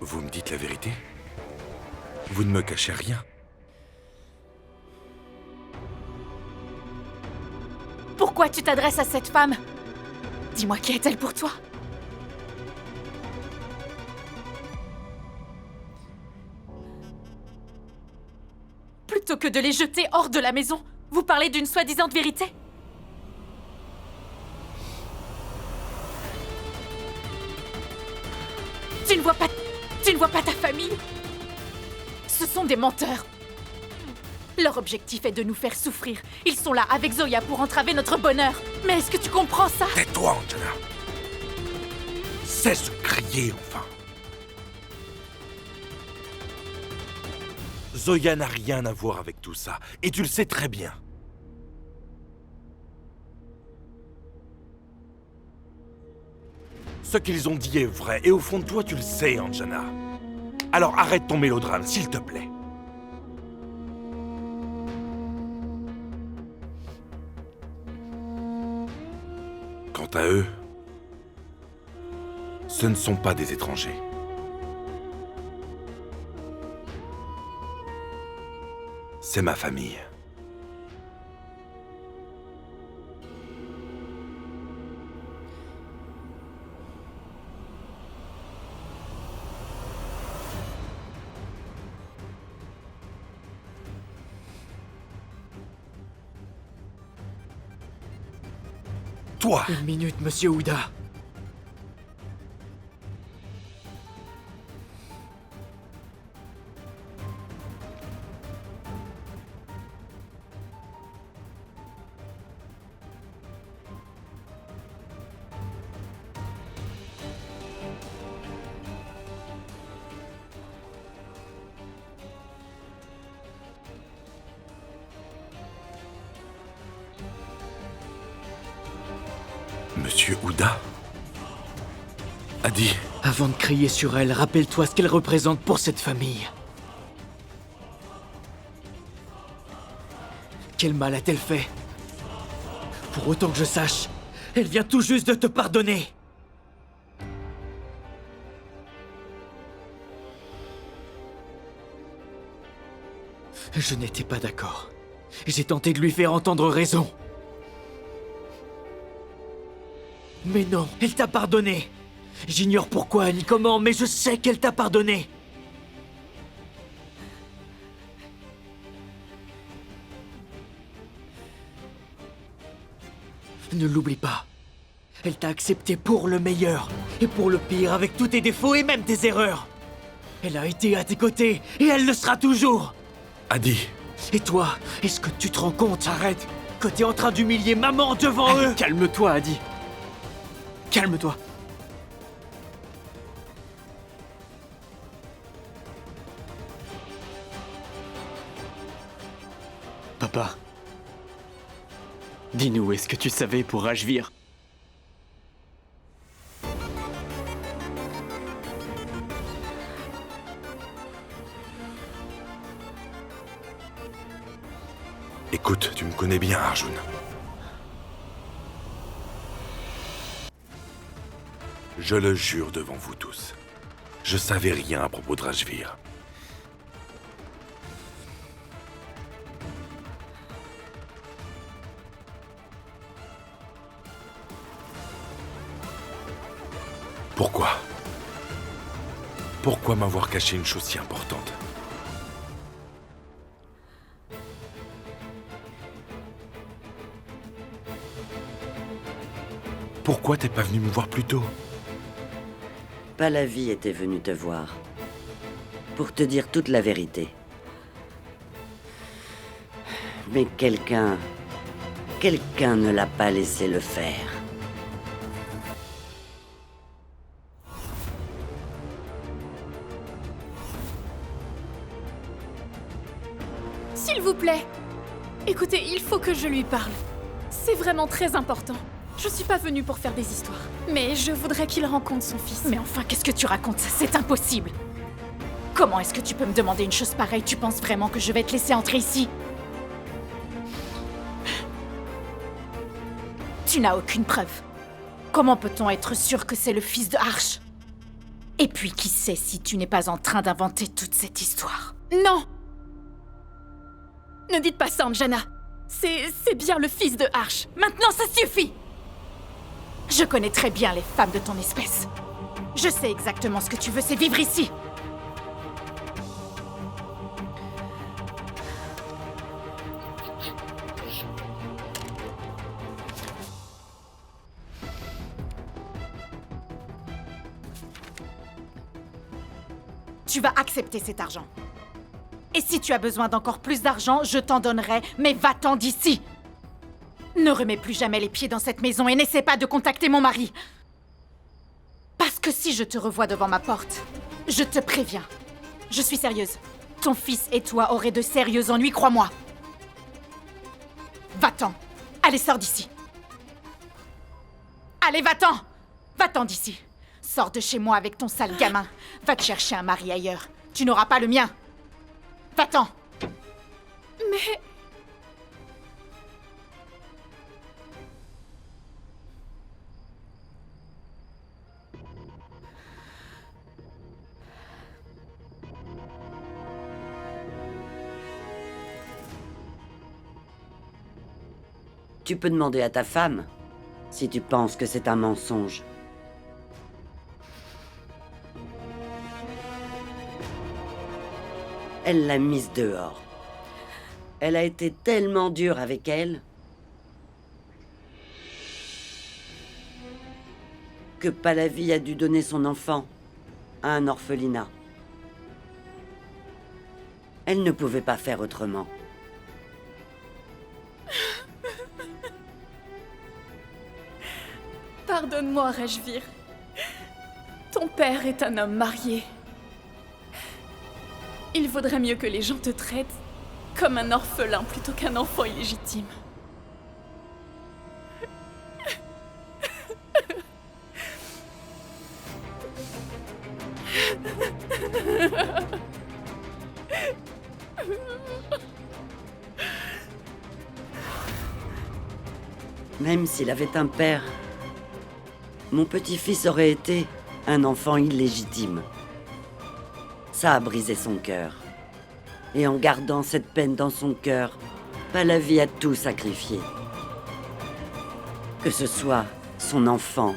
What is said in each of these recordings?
Vous me dites la vérité? Vous ne me cachez rien? Pourquoi tu t'adresses à cette femme? Dis-moi, qui est-elle pour toi? Plutôt que de les jeter hors de la maison, vous parlez d'une soi-disant vérité? Tu ne vois pas ta famille? Ce sont des menteurs. Leur objectif est de nous faire souffrir. Ils sont là avec Zoya pour entraver notre bonheur. Mais est-ce que tu comprends ça? Tais-toi, Anjana! Cesse de crier, enfin! Zoya n'a rien à voir avec tout ça, et tu le sais très bien. Ce qu'ils ont dit est vrai, et au fond de toi, tu le sais, Anjana. Alors arrête ton mélodrame, s'il te plaît. Quant à eux, ce ne sont pas des étrangers. C'est ma famille. Toi! Une minute, monsieur Ouda. Monsieur Ouda? Adi, Avant de crier sur elle, rappelle-toi ce qu'elle représente pour cette famille. Quel mal a-t-elle fait? Pour autant que je sache, elle vient tout juste de te pardonner. Je n'étais pas d'accord. J'ai tenté de lui faire entendre raison. Mais non, elle t'a pardonné. J'ignore pourquoi ni comment, mais je sais qu'elle t'a pardonné. Ne l'oublie pas. Elle t'a accepté pour le meilleur et pour le pire, avec tous tes défauts et même tes erreurs. Elle a été à tes côtés et elle le sera toujours. Adi, Et toi, est-ce que tu te rends compte? Arrête. Que t'es en train d'humilier maman devant eux. Calme-toi, Adi. Calme-toi. Papa. Dis-nous, est-ce que tu savais pour Rajvir? écoute, tu me connais bien, Arjun. Je le jure devant vous tous. Je savais rien à propos de Rajvir. Pourquoi? Pourquoi m'avoir caché une chose si importante? Pourquoi t'es pas venu me voir plus tôt? Pallavi était venu te voir. Pour te dire toute la vérité. Mais quelqu'un ne l'a pas laissé le faire. S'il vous plaît. Écoutez, il faut que je lui parle. C'est vraiment très important. Je suis pas venue pour faire des histoires. Mais je voudrais qu'il rencontre son fils. Mais enfin, qu'est-ce que tu racontes? C'est impossible. Comment est-ce que tu peux me demander une chose pareille? Tu penses vraiment que je vais te laisser entrer ici? Tu n'as aucune preuve. Comment peut-on être sûr que c'est le fils de Arch? Et puis qui sait si tu n'es pas en train d'inventer toute cette histoire? Non! Ne dites pas ça, Anjana. C'est bien le fils de Arch. Maintenant, ça suffit! Je connais très bien les femmes de ton espèce. Je sais exactement ce que tu veux, c'est vivre ici. Tu vas accepter cet argent. Et si tu as besoin d'encore plus d'argent, je t'en donnerai, mais va-t'en d'ici! Ne remets plus jamais les pieds dans cette maison et n'essaie pas de contacter mon mari. Parce que si je te revois devant ma porte, je te préviens. Je suis sérieuse. Ton fils et toi aurez de sérieux ennuis, crois-moi. Va-t'en. Allez, sors d'ici. Allez, va-t'en. Va-t'en d'ici. Sors de chez moi avec ton sale gamin. Va te chercher un mari ailleurs. Tu n'auras pas le mien. Va-t'en. Mais... Tu peux demander à ta femme si tu penses que c'est un mensonge. Elle l'a mise dehors. Elle a été tellement dure avec elle que Pallavi a dû donner son enfant à un orphelinat. Elle ne pouvait pas faire autrement. Pardonne-moi, Rajvir. Ton père est un homme marié. Il vaudrait mieux que les gens te traitent comme un orphelin plutôt qu'un enfant illégitime. Même s'il avait un père, mon petit-fils aurait été un enfant illégitime. Ça a brisé son cœur. Et en gardant cette peine dans son cœur, Pallavi a tout sacrifié. Que ce soit son enfant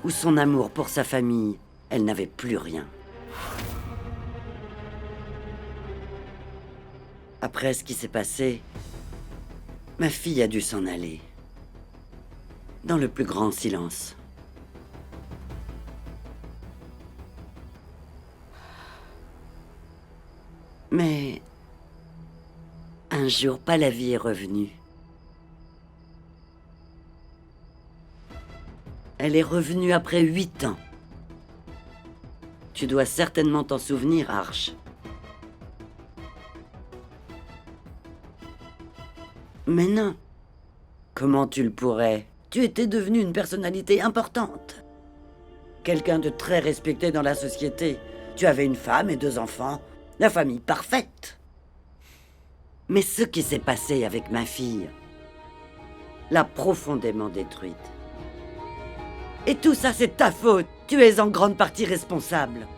ou son amour pour sa famille, elle n'avait plus rien. Après ce qui s'est passé, ma fille a dû s'en aller. Dans le plus grand silence. Mais un jour, Pallavi est revenue. Elle est revenue après 8 ans. Tu dois certainement t'en souvenir, Arch. Mais non. Comment tu le pourrais? Tu étais devenue une personnalité importante. Quelqu'un de très respecté dans la société. Tu avais une femme et 2 enfants. La famille parfaite. Mais ce qui s'est passé avec ma fille l'a profondément détruite. Et tout ça, c'est ta faute. Tu es en grande partie responsable.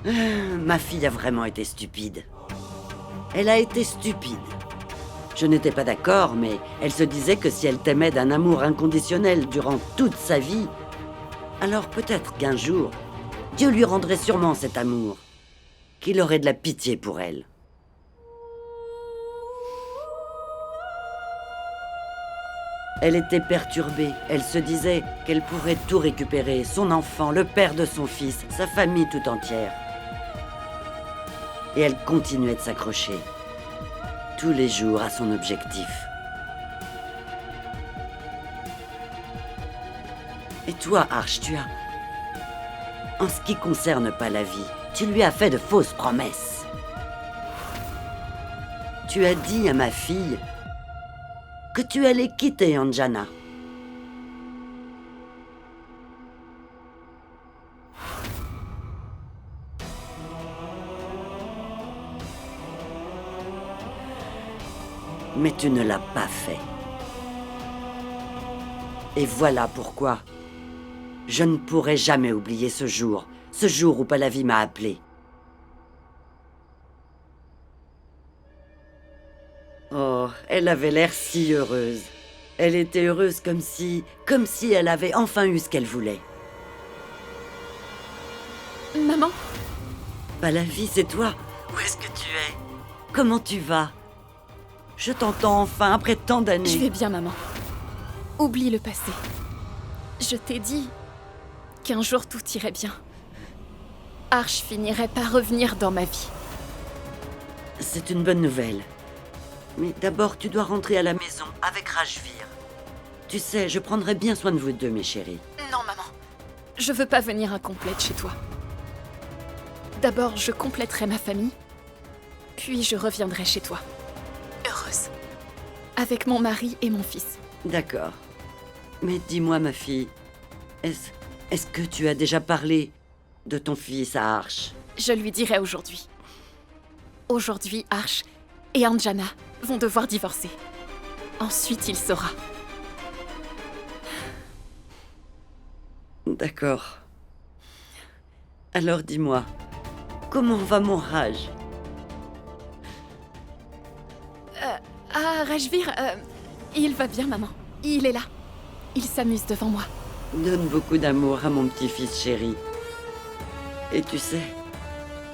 Ma fille a vraiment été stupide. Elle a été stupide. Je n'étais pas d'accord, mais elle se disait que si elle t'aimait d'un amour inconditionnel durant toute sa vie, alors peut-être qu'un jour, Dieu lui rendrait sûrement cet amour, qu'il aurait de la pitié pour elle. Elle était perturbée. Elle se disait qu'elle pourrait tout récupérer, son enfant, le père de son fils, sa famille tout entière. Et elle continuait de s'accrocher, tous les jours, à son objectif. Et toi, Arch, tu as... En ce qui concerne Pallavi, tu lui as fait de fausses promesses. Tu as dit à ma fille que tu allais quitter Anjana. Mais tu ne l'as pas fait. Et voilà pourquoi je ne pourrai jamais oublier ce jour où Pallavi m'a appelé. Oh, elle avait l'air si heureuse. Elle était heureuse comme si elle avait enfin eu ce qu'elle voulait. Maman? Pallavi, c'est toi? Où est-ce que tu es? Comment tu vas? Je t'entends enfin après tant d'années. Je vais bien, maman. Oublie le passé. Je t'ai dit qu'un jour tout irait bien. Arch finirait par revenir dans ma vie. C'est une bonne nouvelle. Mais d'abord, tu dois rentrer à la maison avec Rajvir. Tu sais, je prendrai bien soin de vous deux, mes chéris. Non, maman. Je veux pas venir incomplète chez toi. D'abord, je compléterai ma famille, puis je reviendrai chez toi. Heureuse. Avec mon mari et mon fils. D'accord. Mais dis-moi, ma fille, est-ce que tu as déjà parlé de ton fils à Arch? Je lui dirai aujourd'hui. Aujourd'hui, Arch et Anjana vont devoir divorcer. Ensuite, il saura. D'accord. Alors dis-moi, comment va mon Raj? Rajvir, il va bien, maman. Il est là. Il s'amuse devant moi. Donne beaucoup d'amour à mon petit-fils chéri. Et tu sais,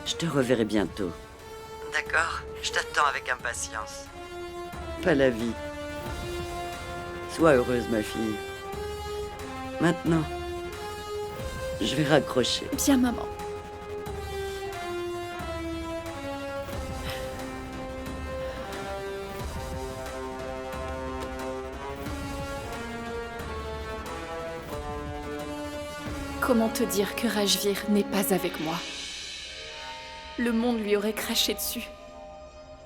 je te reverrai bientôt. D'accord? Je t'attends avec impatience. Pallavi. Sois heureuse, ma fille. Maintenant, je vais raccrocher. Bien, maman. Comment te dire que Rajvir n'est pas avec moi? Le monde lui aurait craché dessus.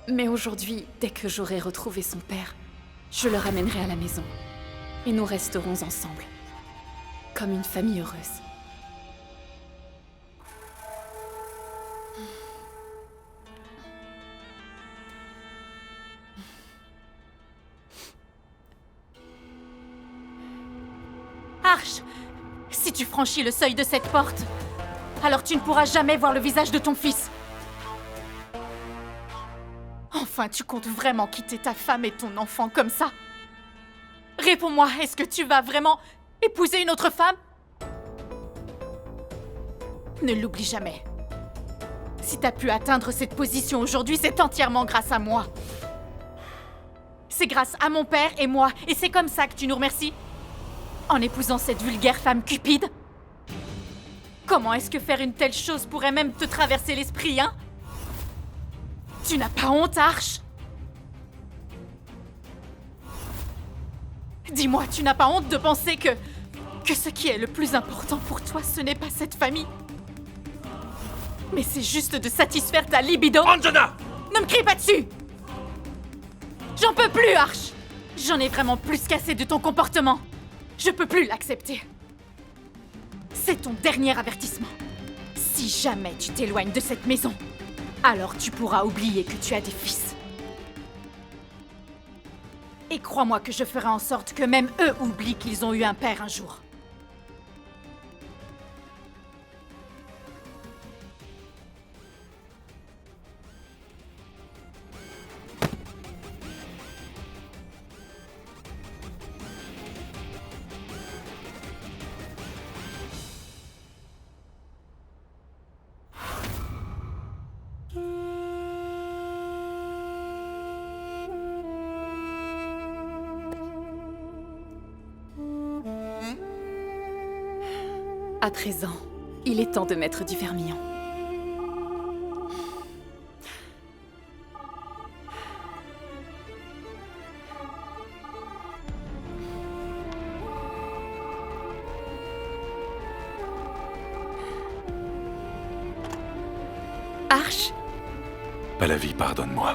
Mais aujourd'hui, dès que j'aurai retrouvé son père, je le ramènerai à la maison. Et nous resterons ensemble. Comme une famille heureuse. Arch! Si tu franchis le seuil de cette porte, alors tu ne pourras jamais voir le visage de ton fils. Enfin, tu comptes vraiment quitter ta femme et ton enfant comme ça? Réponds-moi, est-ce que tu vas vraiment épouser une autre femme? Ne l'oublie jamais. Si t'as pu atteindre cette position aujourd'hui, c'est entièrement grâce à moi. C'est grâce à mon père et moi, et c'est comme ça que tu nous remercies? En épousant cette vulgaire femme cupide? Comment est-ce que faire une telle chose pourrait même te traverser l'esprit, hein? Tu n'as pas honte, Arch? Dis-moi, tu n'as pas honte de penser que ce qui est le plus important pour toi, ce n'est pas cette famille, mais c'est juste de satisfaire ta libido? Anjana! Ne me crie pas dessus! J'en peux plus, Arch! J'en ai vraiment plus qu'assez de ton comportement. Je peux plus l'accepter. C'est ton dernier avertissement. Si jamais tu t'éloignes de cette maison, alors tu pourras oublier que tu as des fils. Et crois-moi que je ferai en sorte que même eux oublient qu'ils ont eu un père un jour. À présent, il est temps de mettre du vermillon. Arch? Pallavi, pardonne-moi.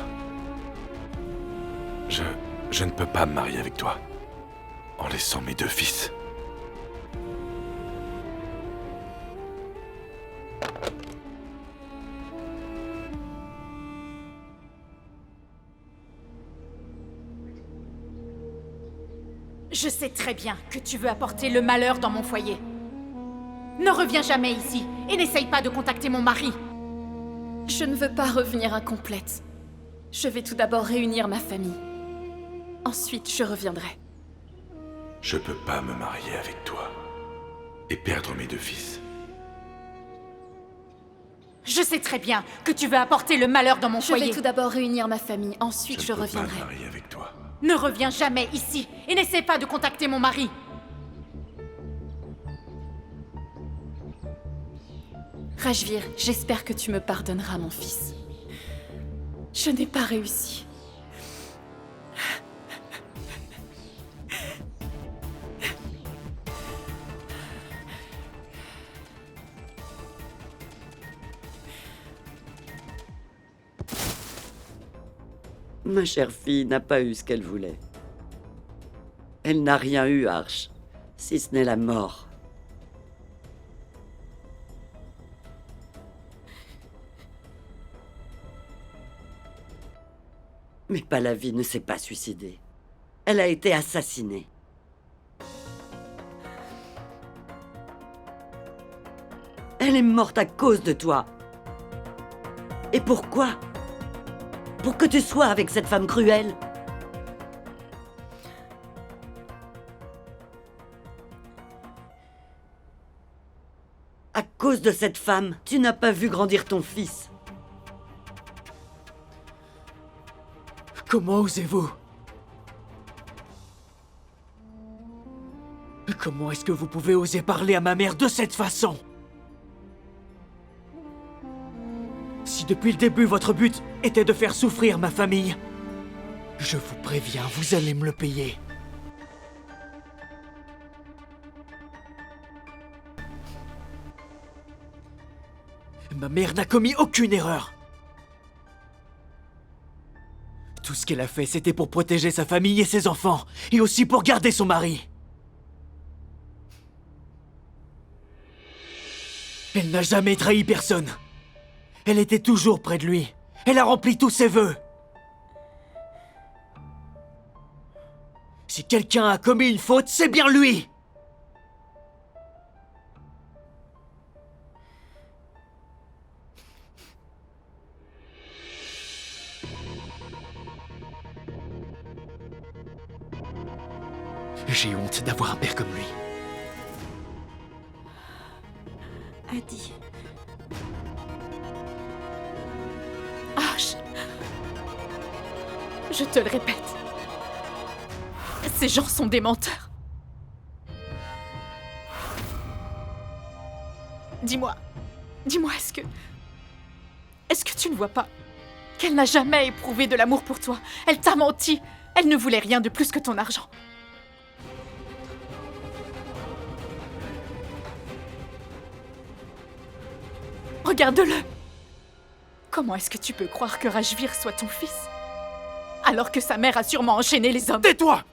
Je ne peux pas me marier avec toi. En laissant mes deux fils. Je sais très bien que tu veux apporter le malheur dans mon foyer. Ne reviens jamais ici et n'essaye pas de contacter mon mari. Je ne veux pas revenir incomplète. Je vais tout d'abord réunir ma famille. Ensuite, je reviendrai. Je peux pas me marier avec toi et perdre mes 2 fils. Je sais très bien que tu veux apporter le malheur dans mon Je foyer. vais tout d'abord réunir ma famille. Ensuite, je ne peux pas reviendrai. me marier avec toi. Ne reviens jamais ici et n'essaie pas de contacter mon mari. Rajvir, j'espère que tu me pardonneras, mon fils. Je n'ai pas réussi. Ma chère fille n'a pas eu ce qu'elle voulait. Elle n'a rien eu, Arch, si ce n'est la mort. Mais Pallavi ne s'est pas suicidée. Elle a été assassinée. Elle est morte à cause de toi. Et pourquoi ? Pour que tu sois avec cette femme cruelle. À cause de cette femme, tu n'as pas vu grandir ton fils. Comment osez-vous? Comment est-ce que vous pouvez oser parler à ma mère de cette façon? Si depuis le début votre but était de faire souffrir ma famille, je vous préviens, vous allez me le payer. Ma mère n'a commis aucune erreur. Tout ce qu'elle a fait, c'était pour protéger sa famille et ses enfants, et aussi pour garder son mari. Elle n'a jamais trahi personne. Elle était toujours près de lui. Elle a rempli tous ses vœux. Si quelqu'un a commis une faute, c'est bien lui. J'ai honte d'avoir un père comme lui. Adi. Arch. Je te le répète. Ces gens sont des menteurs. Dis-moi, est-ce que tu ne vois pas qu'elle n'a jamais éprouvé de l'amour pour toi? Elle t'a menti. Elle ne voulait rien de plus que ton argent. Regarde-le. Comment est-ce que tu peux croire que Rajvir soit ton fils, alors que sa mère a sûrement enchaîné les hommes? Tais-toi!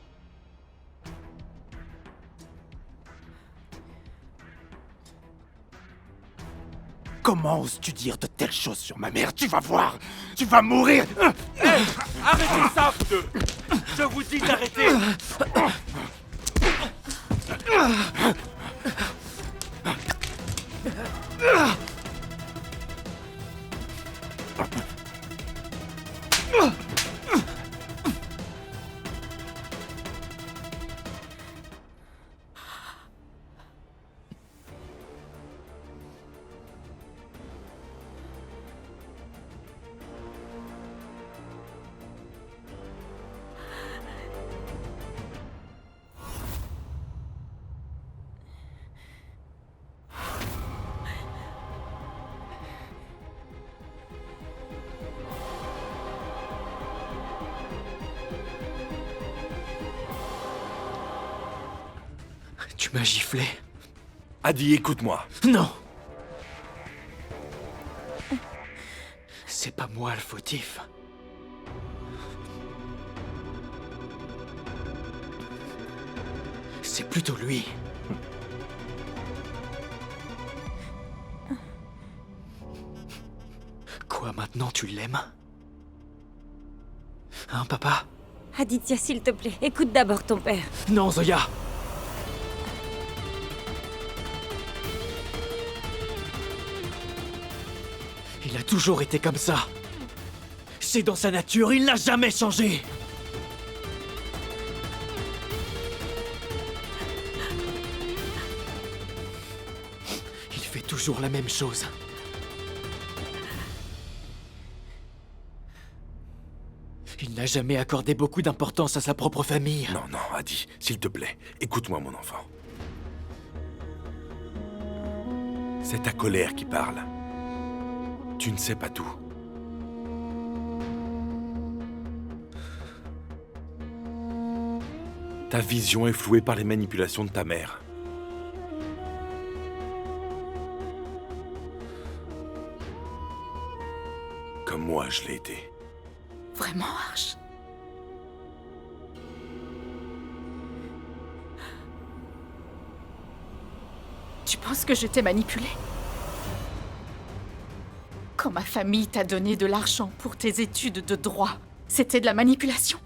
Comment oses-tu dire de telles choses sur ma mère? Tu vas voir! Tu vas mourir! Arrêtez ça, vous deux! Je vous dis d'arrêter! Tu m'as giflé. Adi, écoute-moi. Non. C'est pas moi le fautif. C'est plutôt lui. Quoi, maintenant tu l'aimes? Hein, papa? Aditya, s'il te plaît, écoute d'abord ton père. Non, Zoya! Il a toujours été comme ça. C'est dans sa nature, il n'a jamais changé. Il fait toujours la même chose. Il n'a jamais accordé beaucoup d'importance à sa propre famille. Non, non, Adi, s'il te plaît, écoute-moi, mon enfant. C'est ta colère qui parle. Tu ne sais pas tout. Ta vision est flouée par les manipulations de ta mère. Comme moi, je l'ai été. Vraiment, Arch? Tu penses que je t'ai manipulé? Quand ma famille t'a donné de l'argent pour tes études de droit, c'était de la manipulation?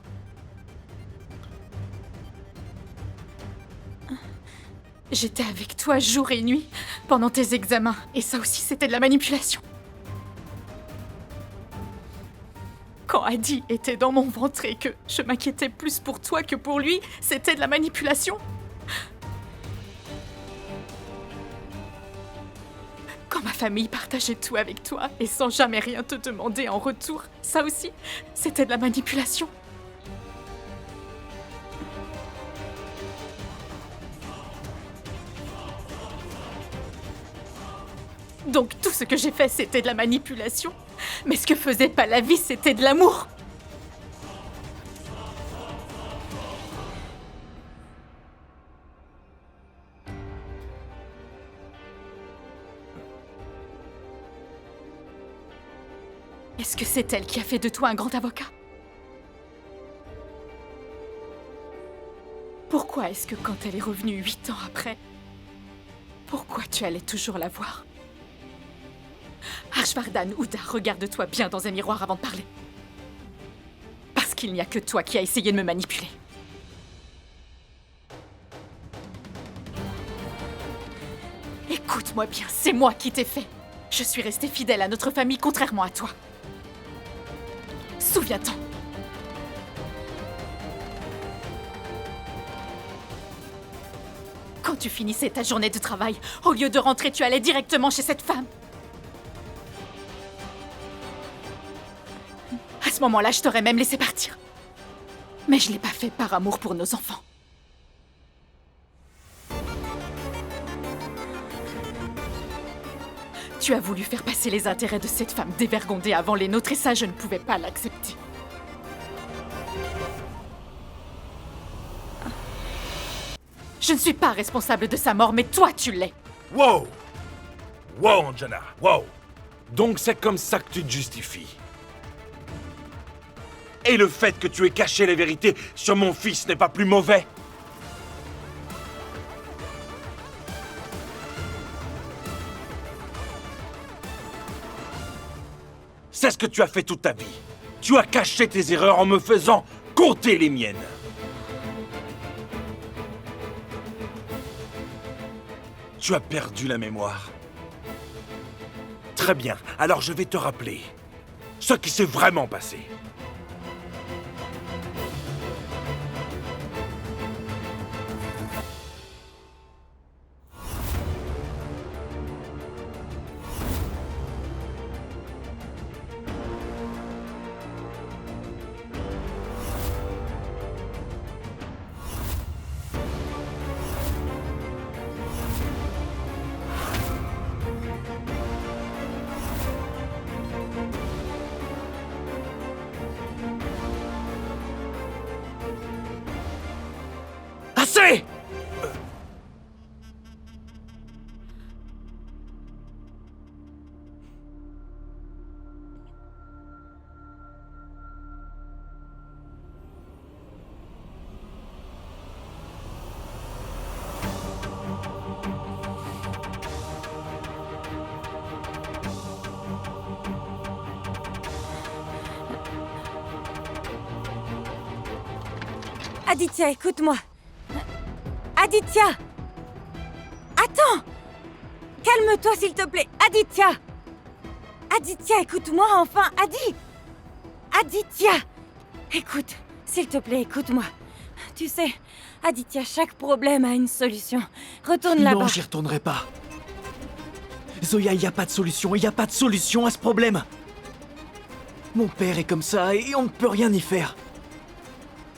J'étais avec toi jour et nuit pendant tes examens, et ça aussi c'était de la manipulation. Quand Adi était dans mon ventre et que je m'inquiétais plus pour toi que pour lui, c'était de la manipulation. Quand ma famille partageait tout avec toi et sans jamais rien te demander en retour, ça aussi, c'était de la manipulation. Donc tout ce que j'ai fait, c'était de la manipulation. Mais ce que faisait pas la vie, c'était de l'amour. Est-ce que c'est elle qui a fait de toi un grand avocat? Pourquoi est-ce que quand elle est revenue 8 ans après, pourquoi tu allais toujours la voir? Harshvardhan Uda, regarde-toi bien dans un miroir avant de parler. Parce qu'il n'y a que toi qui as essayé de me manipuler. Écoute-moi bien, c'est moi qui t'ai fait. Je suis restée fidèle à notre famille contrairement à toi. Souviens-t'en. Quand tu finissais ta journée de travail, au lieu de rentrer, tu allais directement chez cette femme. À ce moment-là, je t'aurais même laissé partir. Mais je l'ai pas fait par amour pour nos enfants. Tu as voulu faire passer les intérêts de cette femme dévergondée avant les nôtres et ça, je ne pouvais pas l'accepter. Je ne suis pas responsable de sa mort, mais toi, tu l'es. Wow! Wow, Anjana, wow! Donc c'est comme ça que tu te justifies. Et le fait que tu aies caché la vérité sur mon fils n'est pas plus mauvais? C'est ce que tu as fait toute ta vie. Tu as caché tes erreurs en me faisant compter les miennes. Tu as perdu la mémoire. Très bien, alors je vais te rappeler ce qui s'est vraiment passé. Assez! Aditya, écoute-moi. Aditya! Attends! Calme-toi, s'il te plaît. Aditya! Aditya, écoute-moi enfin. Aditya! Écoute, s'il te plaît, écoute-moi. Tu sais, Aditya, chaque problème a une solution. Retourne là-bas. Non, j'y retournerai pas. Zoya, il n'y a pas de solution, il n'y a pas de solution à ce problème. Mon père est comme ça et on ne peut rien y faire.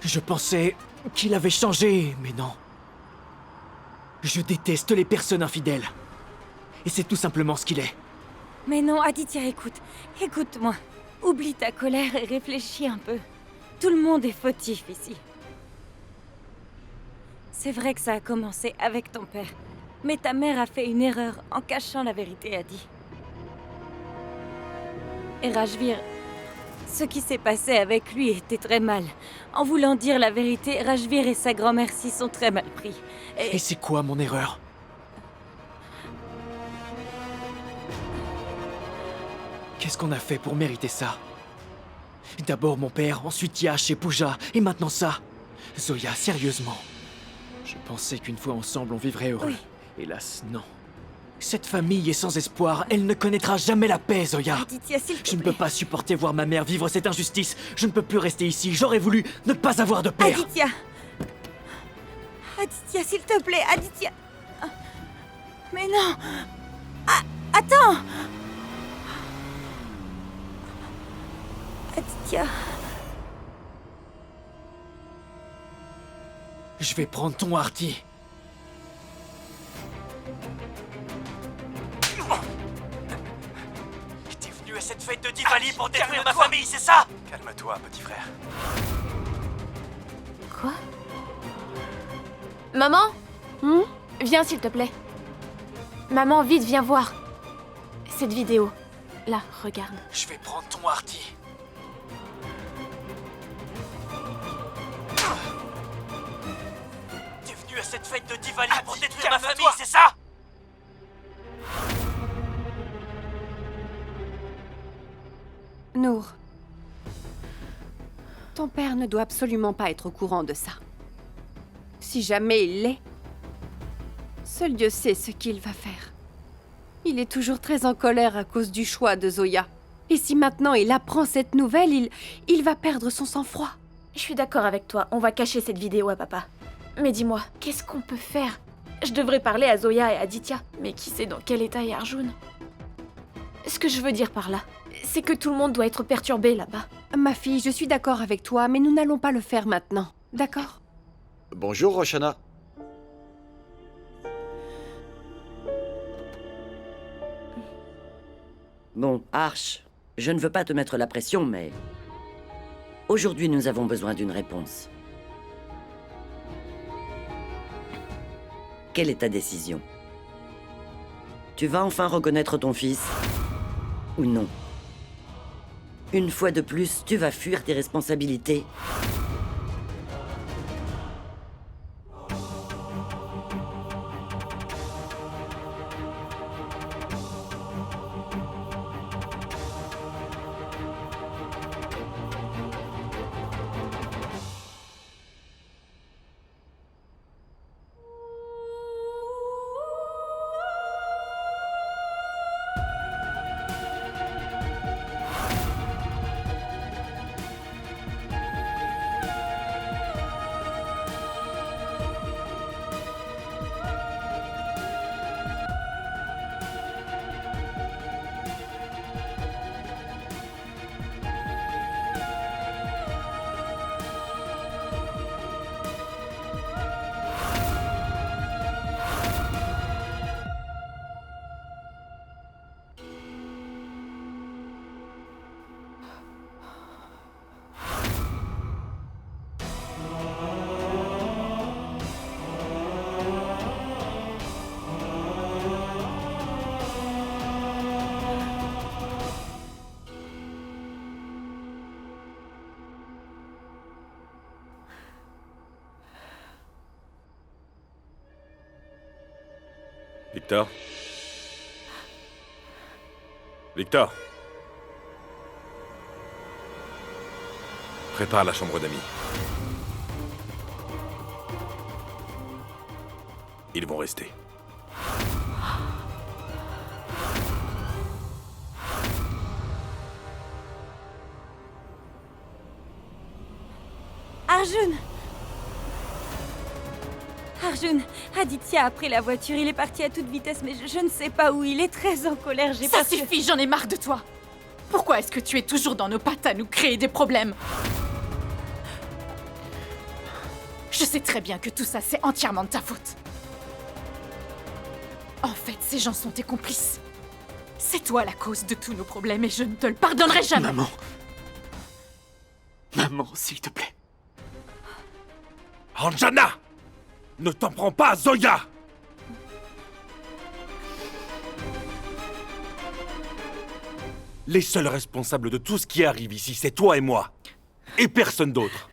Je pensais qu'il avait changé, mais non. Je déteste les personnes infidèles. Et c'est tout simplement ce qu'il est. Mais non, Aditya, écoute. Écoute-moi. Oublie ta colère et réfléchis un peu. Tout le monde est fautif ici. C'est vrai que ça a commencé avec ton père. Mais ta mère a fait une erreur en cachant la vérité, Adi. Et Rajvir, ce qui s'est passé avec lui était très mal. En voulant dire la vérité, Rajvir et sa grand-mère s'y sont très mal pris. Et c'est quoi mon erreur? Qu'est-ce qu'on a fait pour mériter ça? D'abord mon père, ensuite Yash et Pooja, et maintenant ça. Zoya, sérieusement. Je pensais qu'une fois ensemble on vivrait heureux. Oui. Hélas, non. Cette famille est sans espoir, elle ne connaîtra jamais la paix, Zoya. Aditya, s'il te Je ne plaît. peux pas supporter voir ma mère vivre cette injustice. Je ne peux plus rester ici, j'aurais voulu ne pas avoir de père. Aditya! Aditya, s'il te plaît, Aditya! Mais non! Attends! Aditya... Je vais prendre ton Artie. T'es venu à cette fête de Diwali pour détruire ma famille, c'est ça? Calme-toi, petit frère. Quoi? Maman? Viens s'il te plaît. Maman, vite, viens voir. Cette vidéo. Là, regarde. Je vais prendre ton Artie. T'es venu à cette fête de Diwali pour détruire ma famille, c'est ça? Nour, ton père ne doit absolument pas être au courant de ça. Si jamais il l'est, seul Dieu sait ce qu'il va faire. Il est toujours très en colère à cause du choix de Zoya. Et si maintenant il apprend cette nouvelle, il va perdre son sang-froid. Je suis d'accord avec toi, on va cacher cette vidéo à papa. Mais dis-moi, qu'est-ce qu'on peut faire? Je devrais parler à Zoya et Aditya, mais qui sait dans quel état est Arjun? Ce que je veux dire par là, c'est que tout le monde doit être perturbé là-bas. Ma fille, je suis d'accord avec toi, mais nous n'allons pas le faire maintenant. D'accord? Bonjour, Roshana. Bon, Arch, je ne veux pas te mettre la pression, mais... Aujourd'hui, nous avons besoin d'une réponse. Quelle est ta décision? Tu vas enfin reconnaître ton fils? Ou non? Une fois de plus, tu vas fuir tes responsabilités? Victor? Victor? Prépare la chambre d'amis. Ils vont rester. Arjun! Arjun, Aditya a pris la voiture, il est parti à toute vitesse, mais je ne sais pas où, il est très en colère, j'ai Ça peur que- suffit, j'en ai marre de toi. Pourquoi est-ce que tu es toujours dans nos pattes à nous créer des problèmes? Je sais très bien que tout ça, c'est entièrement de ta faute. En fait, ces gens sont tes complices. C'est toi la cause de tous nos problèmes et je ne te le pardonnerai jamais. Maman. Maman, s'il te plaît. Anjana! Ne t'en prends pas à Zoya! Les seuls responsables de tout ce qui arrive ici, c'est toi et moi. Et personne d'autre.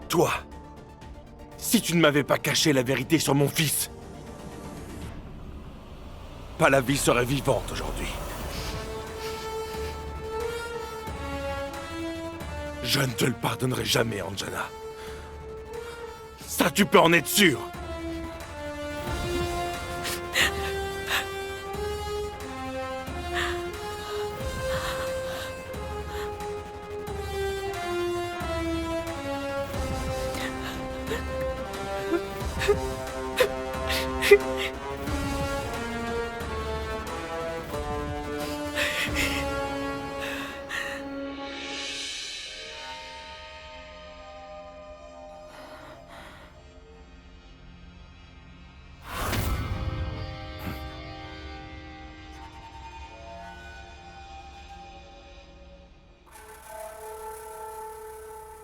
Toi, si tu ne m'avais pas caché la vérité sur mon fils, pas la vie serait vivante aujourd'hui. Je ne te le pardonnerai jamais, Anjana. Ça, tu peux en être sûr.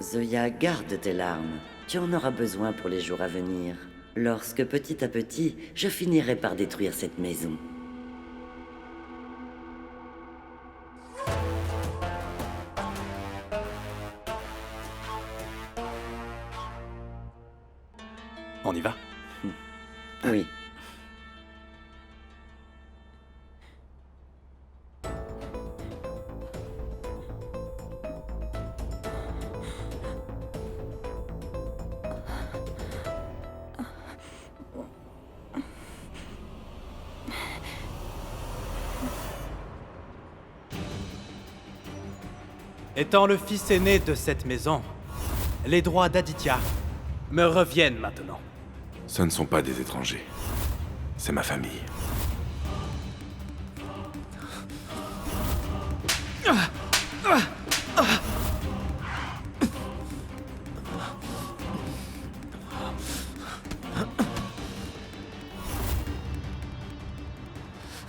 Zoya, garde tes larmes. Tu en auras besoin pour les jours à venir. Lorsque petit à petit, je finirai par détruire cette maison. On y va? Oui. Étant le fils aîné de cette maison, les droits d'Aditya me reviennent maintenant. Ce ne sont pas des étrangers. C'est ma famille.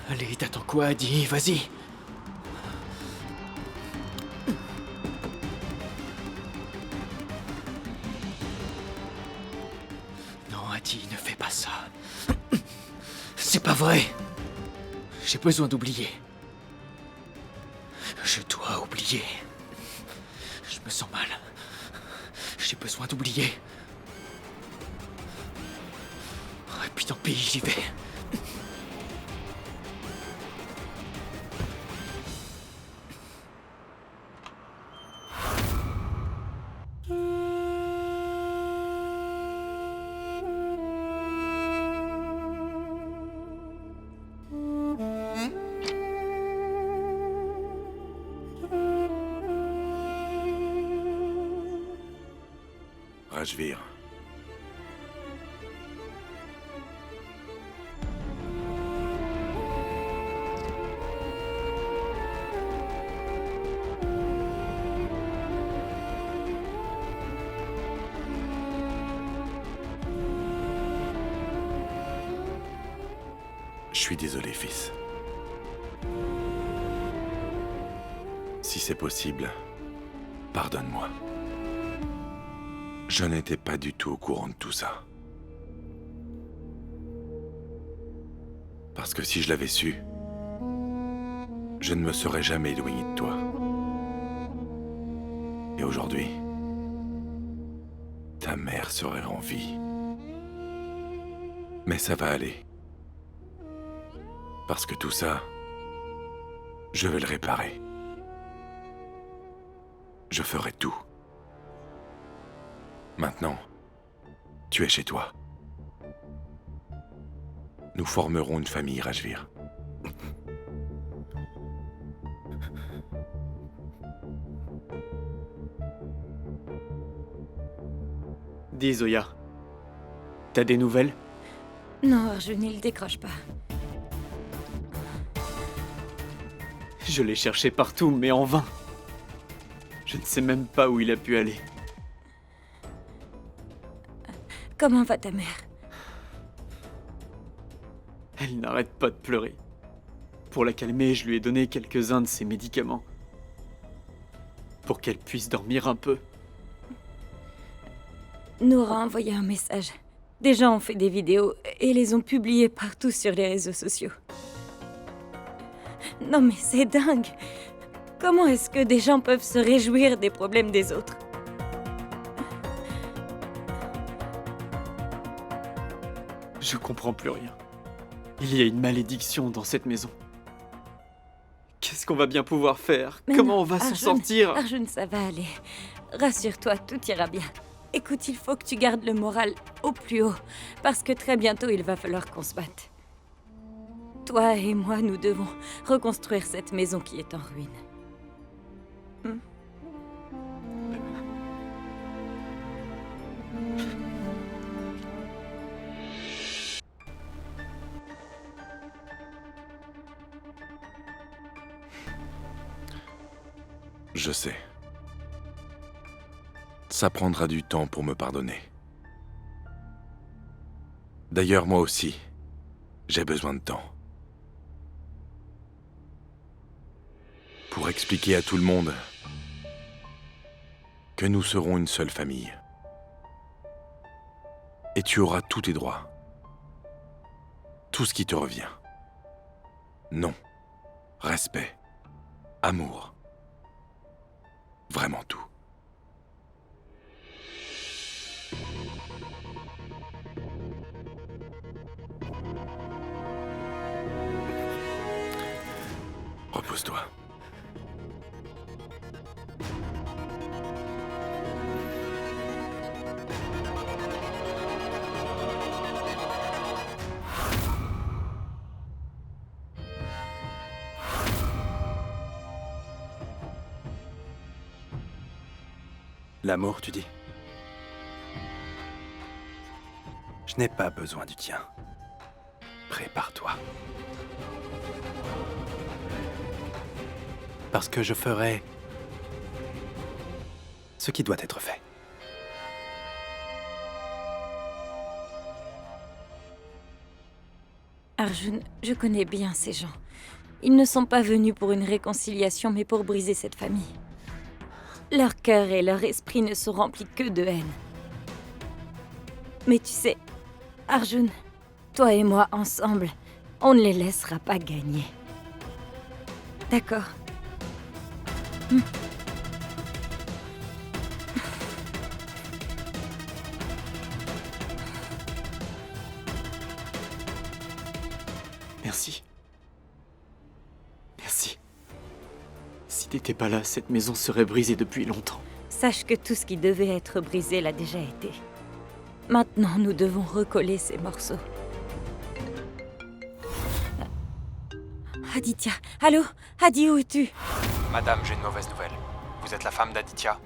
Allez, t'attends quoi, Adi? Vas-y. Non, Adi, ne fais pas ça. C'est pas vrai. J'ai besoin d'oublier. Je dois oublier. Je me sens mal. J'ai besoin d'oublier. Et puis tant pis, j'y vais. Rajvir. Je suis désolé, fils. Si c'est possible, pardonne-moi. Je n'étais pas du tout au courant de tout ça. Parce que si je l'avais su, je ne me serais jamais éloigné de toi. Et aujourd'hui, ta mère serait en vie. Mais ça va aller. Parce que tout ça, je vais le réparer. Je ferai tout. Maintenant, Tu es chez toi. Nous formerons une famille, Rajvir. Dis, Zoya. T'as des nouvelles? Non, Arjun, il décroche pas. Je l'ai cherché partout, mais en vain. Je ne sais même pas où il a pu aller. Comment va ta mère? Elle n'arrête pas de pleurer. Pour la calmer, je lui ai donné quelques-uns de ses médicaments. Pour qu'elle puisse dormir un peu. Noura a envoyé un message. Des gens ont fait des vidéos et les ont publiées partout sur les réseaux sociaux. Non mais c'est dingue! Comment est-ce que des gens peuvent se réjouir des problèmes des autres? Je comprends plus rien. Il y a une malédiction dans cette maison. Qu'est-ce qu'on va bien pouvoir faire? Mais Comment non, on va s'en Arjun, sortir? Arjun, ça va aller. Rassure-toi, tout ira bien. Écoute, il faut que tu gardes le moral au plus haut, parce que très bientôt, il va falloir qu'on se batte. Toi et moi, nous devons reconstruire cette maison qui est en ruine. Je sais. Ça prendra du temps pour me pardonner. D'ailleurs, moi aussi, j'ai besoin de temps. Pour expliquer à tout le monde que nous serons une seule famille. Et tu auras tous tes droits. Tout ce qui te revient. Non. Respect. Amour. Vraiment tout. Repose-toi. L'amour, tu dis? Je n'ai pas besoin du tien. Prépare-toi. Parce que je ferai ce qui doit être fait. Arjun, je connais bien ces gens. Ils ne sont pas venus pour une réconciliation, mais pour briser cette famille. Leur cœur et leur esprit ne sont remplis que de haine. Mais tu sais, Arjun, toi et moi ensemble, on ne les laissera pas gagner. D'accord? Merci. Merci. Si t'étais pas là, cette maison serait brisée depuis longtemps. Sache que tout ce qui devait être brisé l'a déjà été. Maintenant, nous devons recoller ces morceaux. Aditya, allô? Adi, où es-tu? Madame, j'ai une mauvaise nouvelle. Vous êtes la femme d'Aditya?